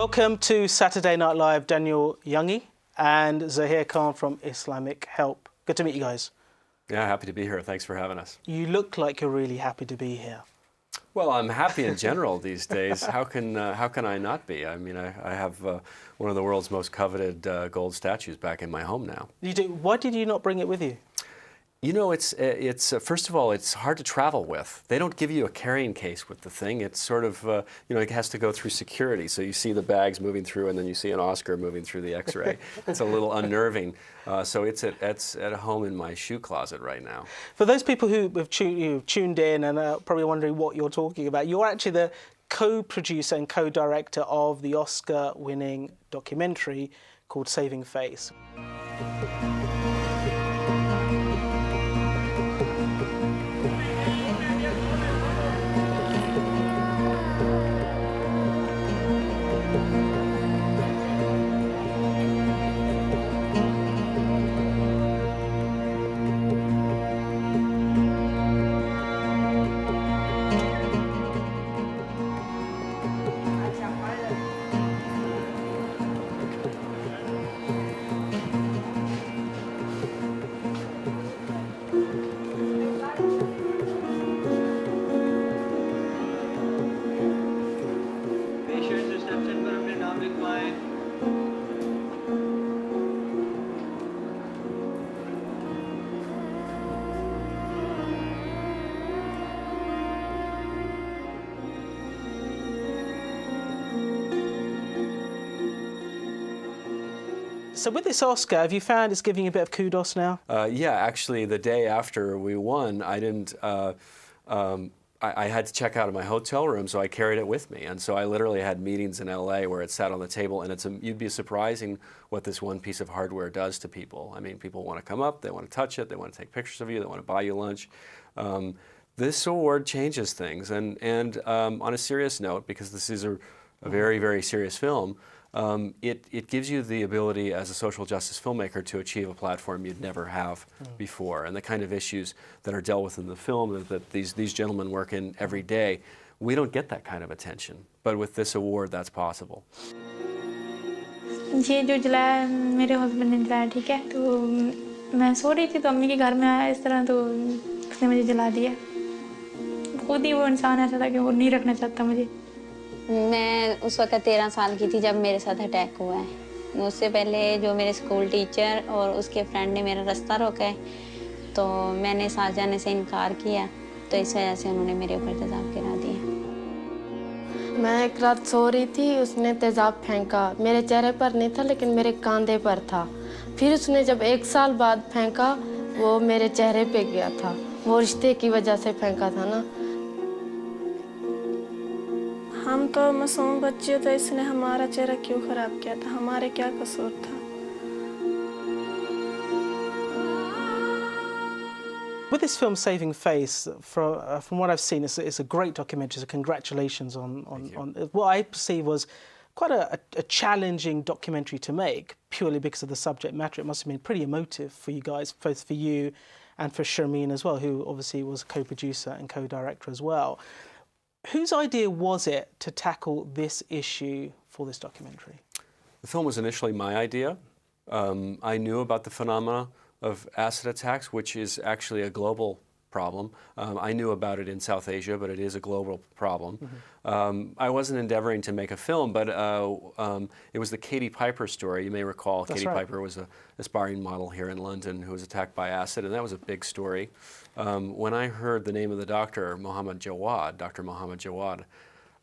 Welcome to Saturday Night Live, Daniel Junge and Zahir Khan from Islamic Help. Good to meet you guys. Yeah, happy to be here. Thanks for having us. You look like you're really happy to be here. Well, I'm happy in general these days. How can I not be? I mean, I have one of the world's most coveted gold statues back in my home now. You do. Why did you not bring it with you? You know, it's first of all, it's hard to travel with. They don't give you a carrying case with the thing. It's sort of, you know, it has to go through security. So you see the bags moving through, and then you see an Oscar moving through the X-ray. It's a little unnerving. So it's at home in my shoe closet right now. For those people who have tuned in and are probably wondering what you're talking about, you're actually the co-producer and co-director of the Oscar-winning documentary called Saving Face. So with this Oscar, have you found it's giving you a bit of kudos now? Yeah, actually, the day after we won, I didn't. I had to check out of my hotel room, so I carried it with me, and so I literally had meetings in LA where it sat on the table, and you'd be surprising what this one piece of hardware does to people. I mean, people want to come up, they want to touch it, they want to take pictures of you, they want to buy you lunch. This award changes things, and on a serious note, because this is a very, very serious film. It gives you the ability as a social justice filmmaker to achieve a platform you'd never have before, and the kind of issues that are dealt with in the film that these gentlemen work in every day, we don't get that kind of attention. But with this award, that's possible. ये जो जलाया मेरे husband ने जलाया, ठीक है? तो मैं सो रही थी तो अम्मी के घर में आया इस तरह, तो उसने मुझे जला दिया. खुद ही वो इंसान ऐसा था कि वो नहीं रखना चाहता मुझे. मैं उस वक्त 13 साल की थी जब मेरे साथ अटैक हुआ है. उससे पहले जो मेरे स्कूल टीचर और उसके फ्रेंड ने मेरा रास्ता रोका है, तो मैंने साथ जाने से इनकार किया, तो इस वजह से उन्होंने मेरे ऊपर तेजाब गिरा दिया. मैं एक रात सो रही थी, उसने तेजाब फेंका. मेरे चेहरे पर नहीं था लेकिन मेरे कंधे पर था. फिर उसने जब 1 साल बाद फेंका, वो मेरे चेहरे पे गया था. वो रिश्ते की वजह से फेंका था ना. हम तो मासूम बच्चे थे, इसने हमारा चेहरा क्यों खराब किया था? हमारे क्या कसूर था? With this film, Saving Face, from what I've seen, it's a great documentary. So congratulations on what I perceive was quite a challenging documentary to make, purely because of the subject matter. It must have been pretty emotive for you guys, both for you and for Sharmeen as well, who obviously was a co-producer and co-director as well. Whose idea was it to tackle this issue for this documentary? The film was initially my idea. I knew about the phenomena of acid attacks, which is actually a global problem. I knew about it in South Asia, but it is a global problem. I wasn't endeavoring to make a film, but it was the Katie Piper story. You may recall Katie Piper was an aspiring model here in London who was attacked by acid, and that was a big story. When I heard the name of the doctor, Dr. Mohammed Jawad,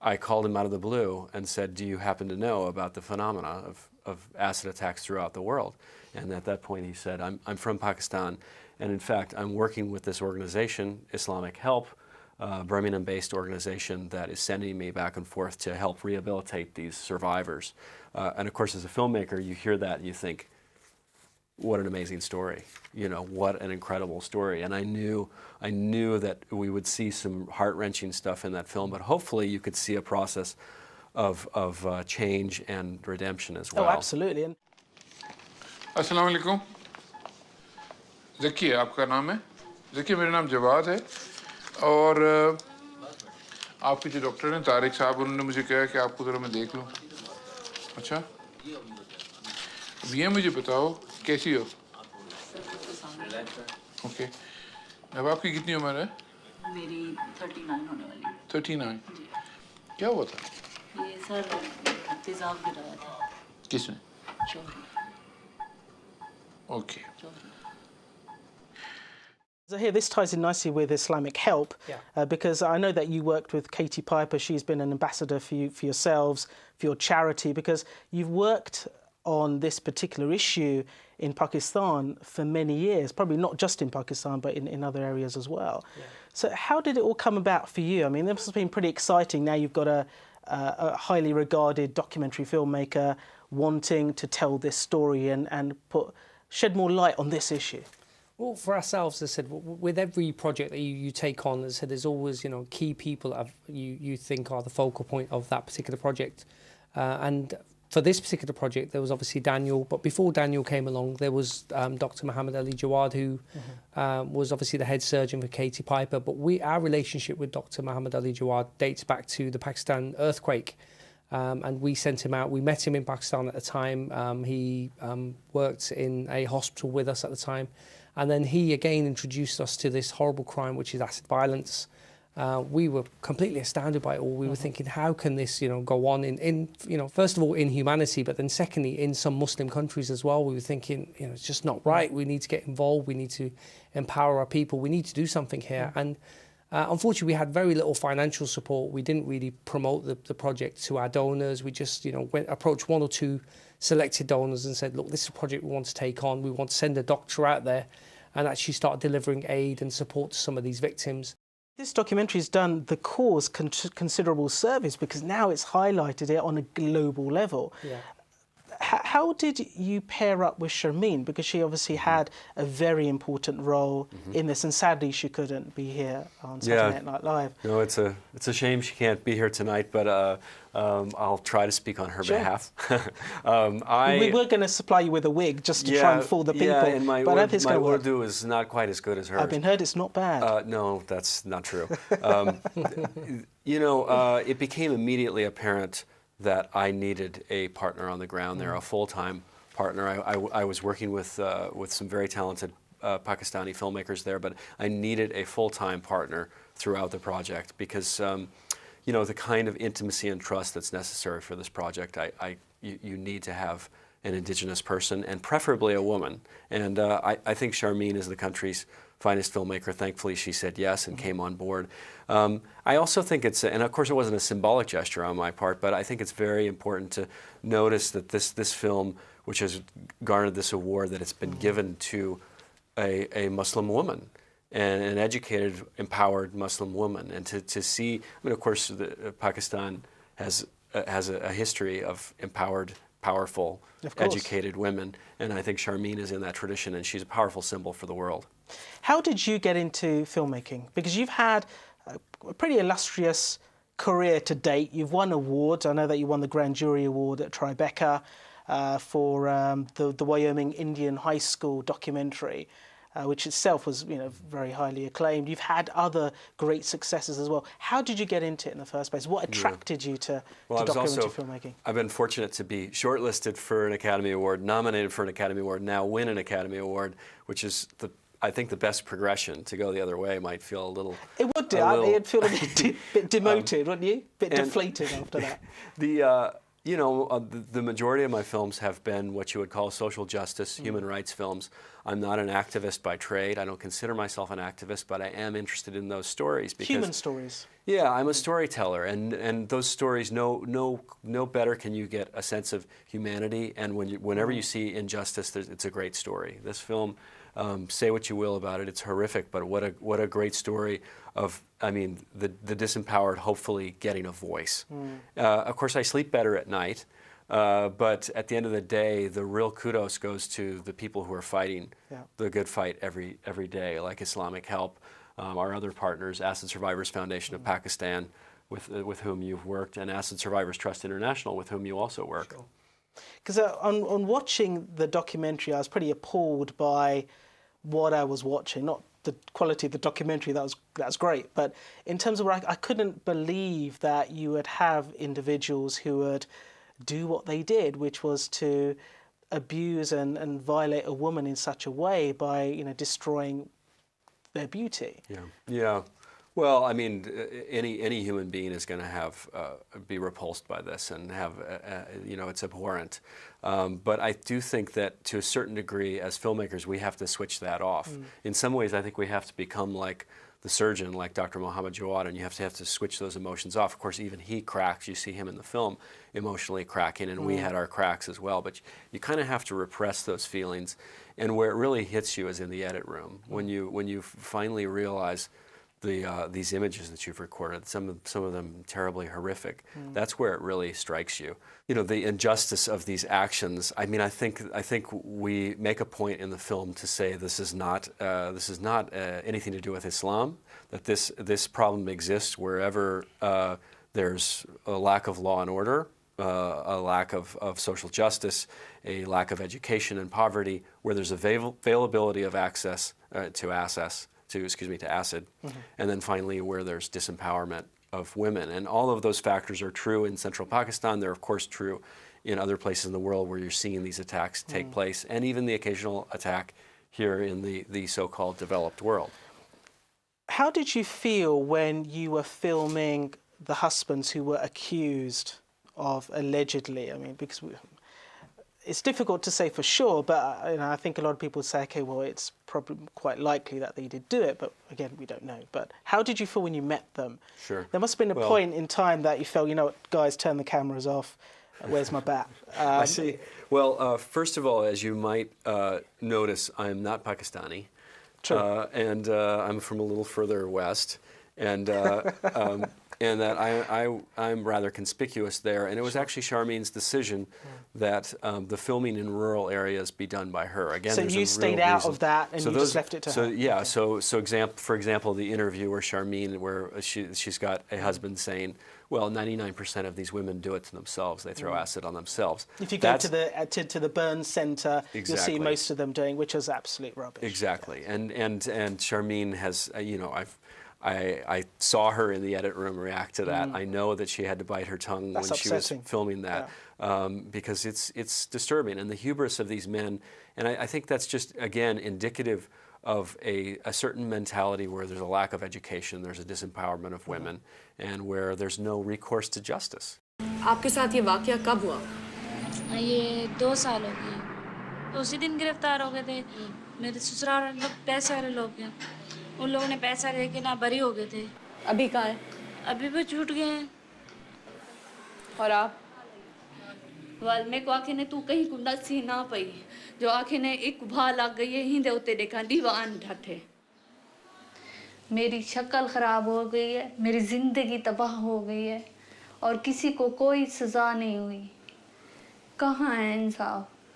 I called him out of the blue and said, do you happen to know about the phenomena of acid attacks throughout the world? And at that point he said, I'm from Pakistan, and in fact I'm working with this organization, Islamic Help, a Birmingham-based organization that is sending me back and forth to help rehabilitate these survivors. And of course, as a filmmaker, you hear that and you think, what an amazing story, you know, what an incredible story. And I knew that we would see some heart-wrenching stuff in that film, but hopefully you could see a process of change and redemption as well. Oh, absolutely. अस्सलाम वालेकुम. ज़की आपका नाम है? ज़की मेरा नाम जवाद है और आपके जो डॉक्टर हैं तारिक साहब, उन्होंने मुझे कहा कि आपको ज़रा मैं देख लूँ. अच्छा, अब ये मुझे बताओ कैसी हो? ओके, अब आपकी कितनी उम्र है? मेरी 39 होने वाली है। 39। क्या हुआ था? ये सर तेजाब गिराया था किसने? शोहर ने। ओके। शोहर ने। So here, this ties in nicely with Islamic Help, because I know that you worked with Katie Piper. She's been an ambassador for you, for yourselves, for your charity, because you've worked on this particular issue in Pakistan for many years, probably not just in Pakistan, but in other areas as well. Yeah. So how did it all come about for you? I mean, this must have been pretty exciting. Now you've got a highly regarded documentary filmmaker wanting to tell this story and shed more light on this issue. Well, for ourselves, as I said, with every project that you take on, as I said, there's always, you know, key people that you think are the focal point of that particular project. And for this particular project, there was obviously Daniel, but before Daniel came along, there was Dr. Muhammad Ali Jawad, who was obviously the head surgeon for Katie Piper. But our relationship with Dr. Muhammad Ali Jawad dates back to the Pakistan earthquake. And we sent him out. We met him in Pakistan at the time. He worked in a hospital with us at the time. And then he again introduced us to this horrible crime, which is acid violence. We were completely astounded by it all. We were thinking, how can this, you know, go on in you know, first of all, in humanity, but then secondly, in some Muslim countries as well. We were thinking, you know, it's just not right. We need to get involved. We need to empower our people. We need to do something here. And unfortunately, we had very little financial support. We didn't really promote the project to our donors. We just, you know, approached one or two selected donors and said, look, this is a project we want to take on. We want to send a doctor out there and actually start delivering aid and support to some of these victims. This documentary has done the cause considerable service because now it's highlighted it on a global level. Yeah. How did you pair up with Sharmeen? Because she obviously had a very important role in this, and sadly she couldn't be here on Saturday Night Live. No, it's a shame she can't be here tonight, but I'll try to speak on her behalf. We were going to supply you with a wig just to try and fool the people, and but I don't think it's going to work. Urdu is not quite as good as hers. I've been heard it's not bad. No, that's not true. You know, it became immediately apparent that I needed a partner on the ground there, a full-time partner. I was working with some very talented Pakistani filmmakers there, but I needed a full-time partner throughout the project because, you know, the kind of intimacy and trust that's necessary for this project, you need to have an indigenous person and preferably a woman. And I think Sharmeen is the country's finest filmmaker. Thankfully, she said yes and came on board. I also think it's, and of course it wasn't a symbolic gesture on my part, but I think it's very important to notice that this film, which has garnered this award, that it's been given to a Muslim woman, and an educated, empowered Muslim woman. And to see, I mean, of course, Pakistan has a history of empowered, powerful, educated women, and I think Sharmeen is in that tradition, and she's a powerful symbol for the world. How did you get into filmmaking? Because you've had a pretty illustrious career to date. You've won awards. I know that you won the Grand Jury Award at Tribeca for the Wyoming Indian High School documentary, which itself was, you know, very highly acclaimed. You've had other great successes as well. How did you get into it in the first place? What attracted you to documentary filmmaking? I've been fortunate to be shortlisted for an Academy Award, nominated for an Academy Award, now win an Academy Award, which is I think the best progression. To go the other way might feel a little... It would do. It'd feel a bit demoted, wouldn't you? A bit deflated after that. You know, the majority of my films have been what you would call social justice, human rights films. I'm not an activist by trade. I don't consider myself an activist, but I am interested in those stories. Because, human stories. Yeah, I'm a storyteller, and those stories, no better can you get a sense of humanity. And whenever you see injustice, it's a great story. This film, say what you will about it, it's horrific, but what a great story of, I mean, the disempowered hopefully getting a voice. Of course, I sleep better at night, but at the end of the day, the real kudos goes to the people who are fighting the good fight every day, like Islamic Help, our other partners, Acid Survivors Foundation of Pakistan, with whom you've worked, and Acid Survivors Trust International, with whom you also work. Because on watching the documentary, I was pretty appalled by what I was watching. Not the quality of the documentary, that's great, but in terms of where I couldn't believe that you would have individuals who would do what they did, which was to abuse and violate a woman in such a way by, you know, destroying their beauty. Yeah. Yeah. Well, I mean, any human being is going to have be repulsed by this and have, you know, it's abhorrent. But I do think that to a certain degree, as filmmakers, we have to switch that off. In some ways, I think we have to become like the surgeon, like Dr. Mohammed Jawad, and you have to switch those emotions off. Of course, even he cracks. You see him in the film emotionally cracking, and we had our cracks as well. But you kind of have to repress those feelings. And where it really hits you is in the edit room, when you finally realize these images that you've recorded, some of them terribly horrific. That's where it really strikes you. You know, the injustice of these actions. I mean, I think we make a point in the film to say this is not anything to do with Islam. That this problem exists wherever there's a lack of law and order, a lack of social justice, a lack of education and poverty, where there's availability of access to acid, and then finally where there's disempowerment of women. And all of those factors are true in central Pakistan. They're of course true in other places in the world where you're seeing these attacks take place, and even the occasional attack here in the so-called developed world. How did you feel when you were filming the husbands who were accused of allegedly, I mean, because it's difficult to say for sure, but you know, I think a lot of people say, okay, well, it's probably quite likely that they did do it, but again, we don't know. But how did you feel when you met them? Sure. There must have been a point in time that you felt, you know what, guys, turn the cameras off. Where's my bat? I see. Well, first of all, as you might notice, I'm not Pakistani. True. And I'm from a little further west. And and that I'm rather conspicuous there. And it was actually Charmine's decision that the filming in rural areas be done by her. Again, so you stayed out of that and you just left it to her? Yeah, for example, the interview where Charmine, where she's got a husband saying, well, 99% of these women do it to themselves. They throw acid on themselves. If you go to the burn centre, exactly. You'll see most of them doing, which is absolute rubbish. Exactly. And Charmine has, you know, I saw her in the edit room react to that. I know that she had to bite her tongue when she was filming that, because it's disturbing. And the hubris of these men, and I think that's just, again, indicative of a certain mentality where there's a lack of education, there's a disempowerment of women, and where there's no recourse to justice. आपके साथ ये वाकया कब हुआ? ये 2 साल हो गए। तो उसी दिन गिरफ्तार हो गए थे। मेरे ससुराल लोग पैसे वाले लोग हैं। उन लोगों ने पैसा लेके ना बरी हो गए थे। अभी कहाँ हैं? अभी भी छूट गए हैं। और आप? मेरे को आखे ने तू कहीं कुंडा सी ना पई जो आखे ने एक भा लग गई है हिंदे उते देखा दीवान ढाठे। मेरी शक्ल खराब हो गई है, मेरी जिंदगी तबाह हो गई है और किसी को कोई सजा नहीं हुई। कहाँ है इंसाफ?